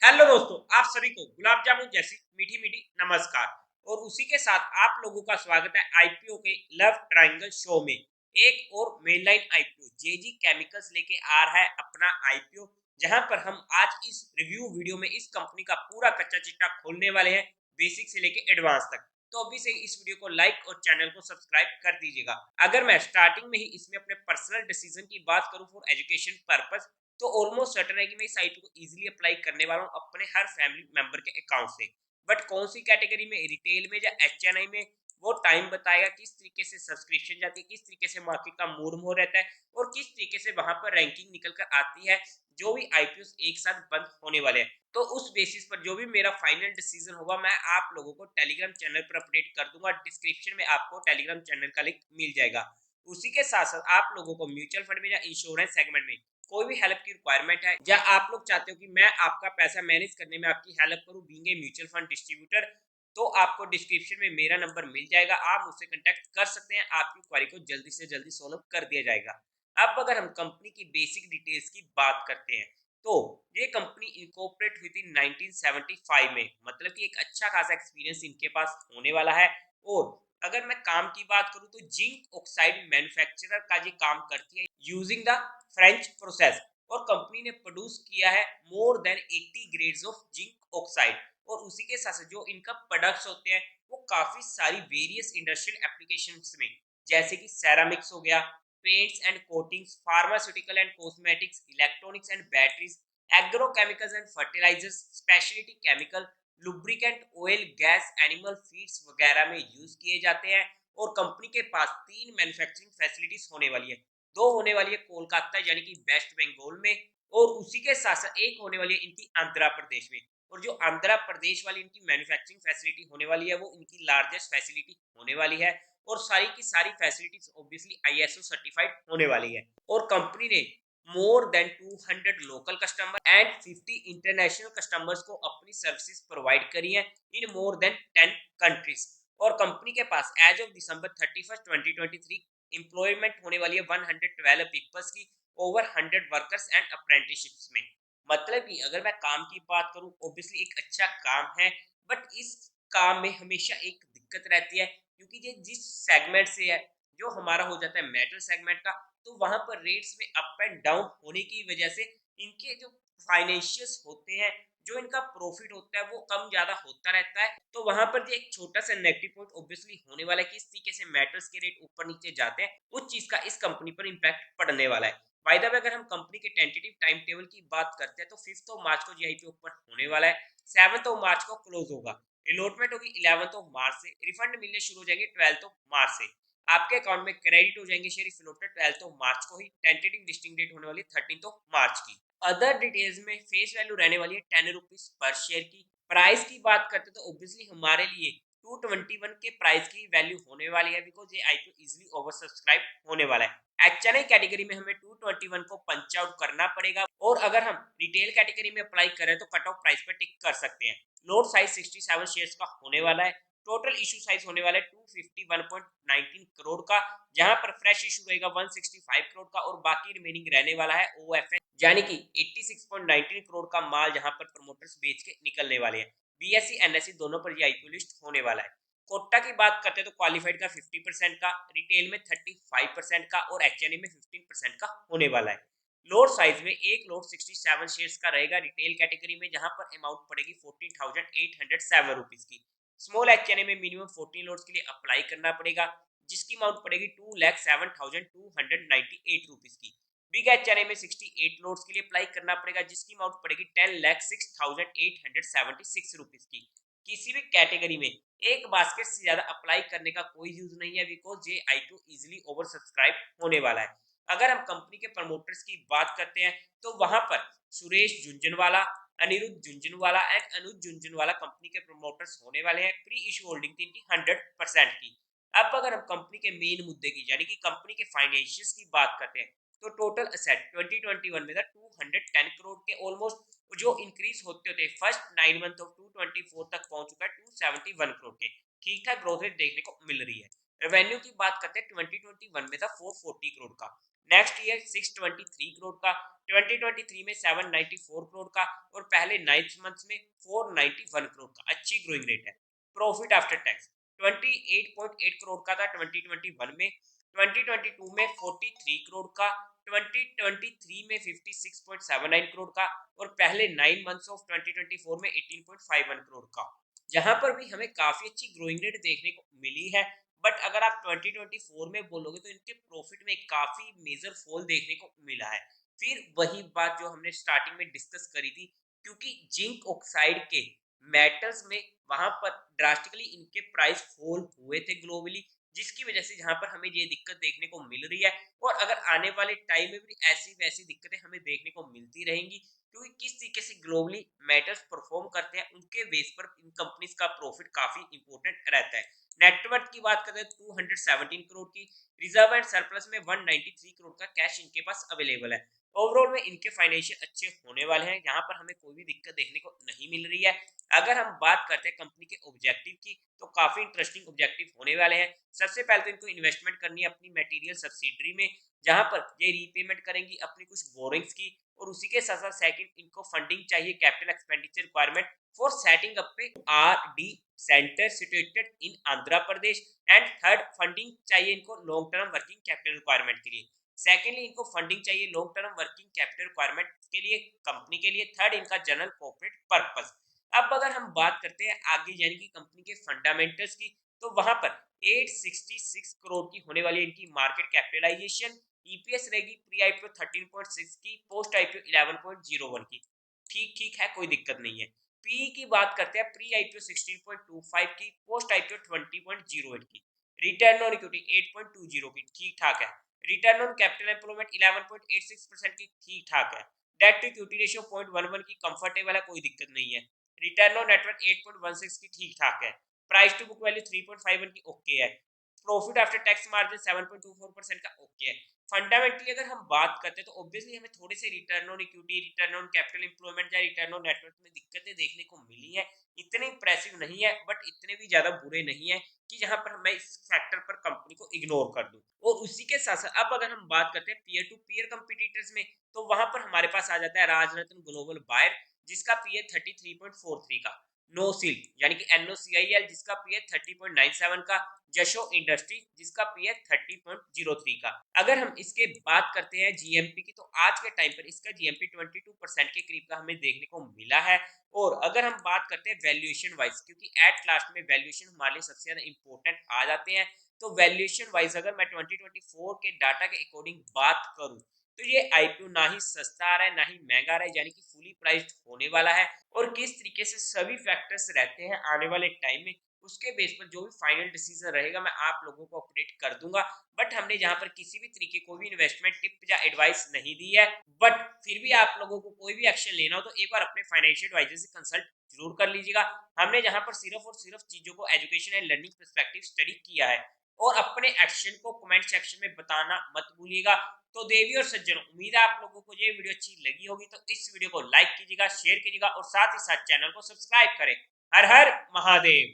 Hello दोस्तों, आप सभी को गुलाब जामुन जैसी मीठी मीठी नमस्कार। और उसी के साथ आप लोगों का स्वागत है आईपीओ के लव ट्रायंगल शो में। एक और मेनलाइन आईपीओ जेजी केमिकल्स लेके आ रहा है अपना आईपीओ, जहां पर हम आज इस रिव्यू वीडियो में इस कंपनी का पूरा कच्चा चिट्ठा खोलने वाले हैं, बेसिक से लेके एडवांस तक। तो अभी से इस वीडियो को लाइक और चैनल को सब्सक्राइब कर दीजिएगा। अगर मैं स्टार्टिंग में ही इसमें अपने पर्सनल डिसीजन की बात करूं फॉर एजुकेशन पर्पस, तो ऑलमोस्ट सर्टेन है कि मैं इस आईपी को इजीली अप्लाई करने वाला हूं अपने हर फैमिली मेंबर के अकाउंट से। बट कौन सी कैटेगरी में, रिटेल में या एचएनआई में, वो टाइम बताएगा। किस तरीके से सब्सक्रिप्शन जाती है, किस तरीके से मार्केट का मूड मोड़ रहता है और किस तरीके से वहां पर रैंकिंग निकल कर आती है, जो भी आईपीओ एक साथ बंद होने वाले हैं। तो उस बेसिस पर जो भी मेरा फाइनल डिसीजन होगा, मैं आप लोगों को टेलीग्राम चैनल पर अपडेट कर दूंगा। डिस्क्रिप्शन में आपको टेलीग्राम चैनल का लिंक मिल जाएगा। उसी के साथ साथ आप लोगों को म्यूचुअल फंड में या इंश्योरेंस सेगमेंट में कोई भी हेल्प की रिक्वायरमेंट है, या आप लोग चाहते हो कि मैं आपका पैसा मैनेज करने में आपकी हेल्प करूं being a mutual fund distributor, तो आपको डिस्क्रिप्शन में मेरा नंबर मिल जाएगा। आप मुझसे कांटेक्ट कर सकते हैं, आपकी क्वेरी को जल्दी से जल्दी सॉल्व कर दिया जाएगा। अब अगर हम कंपनी की बेसिक डिटेल्स की बात करते हैं, तो ये कंपनी इनकॉर्पोरेट हुई थी 1975 में, मतलब कि एक अच्छा खासा एक्सपीरियंस इनके पास होने वाला है। और अगर मैं काम की बात करूं, तो जिंक ऑक्साइड मैन्युफैक्चरर का ये काम करती है यूजिंग द फ्रेंच प्रोसेस। और कंपनी ने प्रोड्यूस किया है more than 80 grades of zinc oxide. और उसी के साथ साथ जो इनका प्रोडक्ट्स होते हैं, वो काफी सारी वेरियस इंडस्ट्रियल एप्लीकेशंस में, जैसे कि सेरामिक्स हो गया, paints and coatings, pharmaceutical and cosmetics, electronics and batteries, agrochemicals and fertilisers, speciality chemical, lubricant, oil, gas, animal feeds वगैरह में यूज किए जाते हैं। और कंपनी के पास 3 मैन्युफैक्चरिंग होने वाली है। 2 होने वाली है कोलकाता यानी कि वेस्ट बंगाल में, और उसी के साथ साथ एक होने वाली है इनकी आंध्र प्रदेश में। और जो आंध्र प्रदेश वाली इनकी मैन्युफैक्चरिंग फैसिलिटी होने वाली है, वो इनकी लार्जेस्ट फैसिलिटी होने वाली है। और सारी की सारी फैसिलिटीज ऑब्वियसली आईएसओ सर्टिफाइड होने वाली है। और कंपनी ने more than 200 local customer and 50 international customers को अपनी सर्विसेज प्रोवाइड करी है इन मोर देन 10 कंट्रीज। और कंपनी के पास एज ऑफ दिसंबर 31 2023 एम्प्लॉयमेंट होने वाली है 112 पीपल्स की, ओवर 100 वर्कर्स एंड अप्रेंटिसशिप्स में। मतलब कि अगर मैं काम की बात करूं, ऑब्वियसली एक अच्छा काम है। बट इस काम में हमेशा एक दिक्कत रहती है, क्योंकि ये जिस सेगमेंट से है, जो हमारा हो जाता है मेटल सेगमेंट का, तो वहां पर रेट्स में अप एंड डाउन होने की वजह से इनके जो फाइनेंशियल्स होते हैं, जो इनका प्रॉफिट होता है, वो कम ज्यादा होता रहता है। तो वहां पर जो एक छोटा सा नेगेटिव पॉइंट ऑब्वियसली होने वाला है कि इस तरीके से मेटल्स के रेट ऊपर नीचे जाते हैं, उस चीज का इस कंपनी पर इंपैक्ट पड़ने वाला है। बाय द वे, अगर हम कंपनी के टेंटेटिव टाइम टेबल की बात करते हैं, तो 5 ऑफ मार्च को जीआईपी ओपन होने वाला है, 7 ऑफ मार्च को क्लोज होगा, अलॉटमेंट होगी 11 ऑफ मार्च से, रिफंड मिलने शुरू हो जाएंगे 12 ऑफ मार्च से, आपके अकाउंट में क्रेडिट हो जाएंगे शेयर फ्लोटेड 12 ऑफ मार्च को ही, टेंटेटिव लिस्टिंग डेट होने वाली 13 ऑफ मार्च की। अदर डिटेल्स में फेस वैल्यू रहने वाली है 10 रुपीज पर शेयर की। प्राइस की बात करते तो ऑब्वियसली हमारे लिए 221 के प्राइस की वैल्यू होने वाली है, बिकॉज ये आईपीओ इजीली ओवर सब्सक्राइब होने वाला है। एचएनआई कैटेगरी में हमें 221 को पंच आउट करना पड़ेगा, और अगर हम रिटेल कैटेगरी में अप्लाई करें तो कट ऑफ प्राइस पर टिक कर सकते हैं। लोड साइज 67 शेयर्स का होने वाला है। टोटल इशू साइज होने वाला है 251.19 करोड़ का, जहां पर फ्रेश इशू रहेगा 165 करोड़ का, और बाकी रिमेनिंग रहने वाला है ओएफएस यानी कि 86.19 करोड़ का माल, जहां पर प्रमोटर्स बेच के निकलने वाले हैं। बीएससी एनएससी दोनों पर ये आईपीओ लिस्ट होने वाला है। कोटा की बात करते हैं तो क्वालिफाइड का 50% का, रिटेल में 35% का, और एचएनए में 15% का होने वाला है। लोड साइज में एक लोड 67 शेयर्स का रहेगा रिटेल कैटेगरी में, जहां पर अमाउंट पड़ेगी 14,807 रुपीज की। स्मॉल एचएनए में मिनिमम 14 लोड्स के लिए अप्लाई करना पड़ेगा, जिसकी अमाउंट पड़ेगी 2,07,298 रुपीज की। बिग एचएनए में 68 लोड्स के लिए अप्लाई करना पड़ेगा, जिसकी अमाउंट पड़ेगी 10,06,876 रुपीज की। किसी भी कैटेगरी में एक बास्केट से ज्यादा अप्लाई करने का कोई यूज नहीं है, बिकॉज ये आईपीओ इजीली ओवर सब्सक्राइब होने वाला है। अगर हम कंपनी के प्रमोटर्स की बात करते हैं, तो वहां पर सुरेश झुंझुनवाला, अनिरुद्ध झुंझुनवाला एंड अनुज झुंझुनवाला कंपनी के प्रमोटर्स होने वाले हैं। प्री इशू होल्डिंग थी इनकी 100% की। अब अगर हम कंपनी के मेन मुद्दे की यानी कि कंपनी के फाइनेंशियल्स की बात करते हैं, तो टोटल असेट 2021 में था 210 करोड़ के ऑलमोस्ट, जो इंक्रीज होते होते फर्स्ट 9 मंथ ऑफ 224 तक पहुंच चुका है 271 करोड़ के। ठीक ठाक ग्रोथ रेट देखने को मिल रही है। रेवेन्यू की बात करते हैं 2021 में था 440 करोड़ का, नेक्स्ट ईयर 623 करोड़ का, 2023 में 794 करोड़ का और पहले 9 मंथ्स में 491 करोड़ का। अच्छी ग्रोइंग रेट है। प्रॉफिट आफ्टर टैक्स 28.8 करोड़ का था 2021 में, 2022 में 43 करोड़ का, 2023 में 56.79 करोड़ का और पहले 9 मंथ्स ऑफ 2024 में 18.51 करोड़ का। जहां पर भी हमें काफी अच्छी ग्रोइंग रेट देखने को मिली है। बट अगर आप 2024 में बोलोगे तो इनके प्रॉफिट में काफी मेजर फॉल देखने को मिला है। फिर वही बात जो हमने स्टार्टिंग में डिस्कस करी थी, क्योंकि जिंक ऑक्साइड के मेटल्स में वहां पर ड्रास्टिकली इनके प्राइस फॉल हुए थे ग्लोबली, जिसकी वजह से जहां पर हमें ये दिक्कत देखने को मिल रही है। और अगर आने वाले टाइम में भी ऐसी वैसी दिक्कतें हमें देखने को मिलती रहेंगी, क्योंकि किस तरीके से ग्लोबली मेटल्स परफॉर्म करते हैं उनके बेस पर इन कंपनीज का प्रॉफिट काफी इंपॉर्टेंट रहता है। नेटवर्थ की बात करें 217 करोड़ की, रिजर्व एंड सरप्लस में 193 करोड़ का कैश इनके पास अवेलेबल है। ओवरऑल में इनके फाइनेंशियल अच्छे होने वाले हैं, यहाँ पर हमें कोई भी दिक्कत देखने को नहीं मिल रही है। अगर हम बात करते हैं कंपनी के ऑब्जेक्टिव की, तो काफी इंटरेस्टिंग ऑब्जेक्टिव होने वाले हैं। सबसे पहले तो इनको इन्वेस्टमेंट करनी है अपनी मटेरियल सब्सिडरी में, जहां पर ये रीपेमेंट करेंगी अपनी कुछ बोरिंग्स की, और उसी के साथ साथ सेकंड इनको फंडिंग चाहिए, capital expenditure requirement for setting up पे R and D centre situated in Andhra Pradesh. And third, funding चाहिए इनको long term working capital requirement के लिए। सेकेंडली, इनको फंडिंग चाहिए long term working capital requirement के लिए कंपनी के लिए। थर्ड, इनका जनरल कॉर्पोरेट पर्पस। अब अगर हम बात करते हैं आगे यानी कि कंपनी के फंडामेंटल्स की, तो वहां पर 866 करोड़ की होने वाली इनकी मार्केट कैपिटलाइजेशन, ईपीएस रहेगी प्री आईपीओ 13.6 की, पोस्ट आईपीओ 11.01 की। ठीक ठीक है, कोई दिक्कत नहीं है। पी की बात करते हैं, प्री आईपीओ 16.25 की, पोस्ट आईपीओ 20.08 की। रिटर्न ऑन इक्विटी 8.20 की, ठीक ठाक है। रिटर्न ऑन कैपिटल एम्प्लॉयमेंट 11.86% की, ठीक ठाक है। डेट टू इक्विटी रेशियो 0.11 की, कंफर्टेबल है, कोई दिक्कत नहीं है। रिटर्न ऑन नेटवर्थ 8.16 की, ठीक ठाक है। प्राइस टू बुक वैल्यू 3.51 की, ओके है। प्रॉफिट आफ्टर टैक्स मार्जिन 7.24% का, ओके है। फंडामेंटली अगर हम बात करते हैं तो ऑब्वियसली हमें थोड़े से return on equity, return on capital employment या रिटर्न ऑन नेटवर्थ में दिक्कतें देखने को मिली है। इतने इंप्रेसिव नहीं है, बट इतने भी ज्यादा बुरे नहीं है कि जहां पर मैं इस फैक्टर पर कंपनी को इग्नोर कर दूं। और उसी के साथ साथ अब अगर हम बात करते हैं पीयर टू पीयर कंपटीटर्स में, तो वहां पर हमारे पास आ जाता है राजरत्न ग्लोबल बायर, जिसका पीए 33.43 का। नोसिल यानी कि NOCIL, जिसका पीए 30.97 का। जशो इंडस्ट्री, जिसका पीए 30.03 का। अगर हम इसके बात करते हैं जीएमपी की, तो आज के टाइम पर इसका जीएमपी 22% के करीब का हमें देखने को मिला है। और अगर हम बात करते हैं वैल्यूएशन वाइज, क्योंकि एट लास्ट में वैल्यूएशन हमारे लिए सबसे ज्यादा इंपॉर्टेंट आ जाते हैं, तो वैल्यूएशन वाइज अगर मैं 2024 के डाटा के अकॉर्डिंग बात करूं, तो ये आईपीओ ना ही सस्ता आ रहा है ना ही महंगा आ रहा है, यानी कि फुली प्राइस्ड होने वाला है। और किस तरीके से सभी फैक्टर्स रहते हैं आने वाले टाइम में, उसके बेस पर जो भी फाइनल डिसीजन रहेगा मैं आप लोगों को अपडेट कर दूंगा। बट हमने जहां पर किसी भी तरीके को भी इन्वेस्टमेंट टिप या एडवाइस नहीं दी है। बट फिर भी आप लोगों को कोई भी एक्शन लेना हो तो एक बार अपने फाइनेंशियल एडवाइजर से कंसल्ट जरूर कर लीजिएगा। हमने जहां पर सिर्फ और सिर्फ चीजों को education and learning perspective study किया है। और अपने एक्शन को कमेंट सेक्शन में बताना मत भूलिएगा। तो देवी और सज्जनों, उम्मीद है आप लोगों को ये वीडियो अच्छी लगी होगी, तो इस वीडियो को लाइक कीजिएगा, शेयर कीजिएगा और साथ ही साथ चैनल को सब्सक्राइब करें। हर हर महादेव।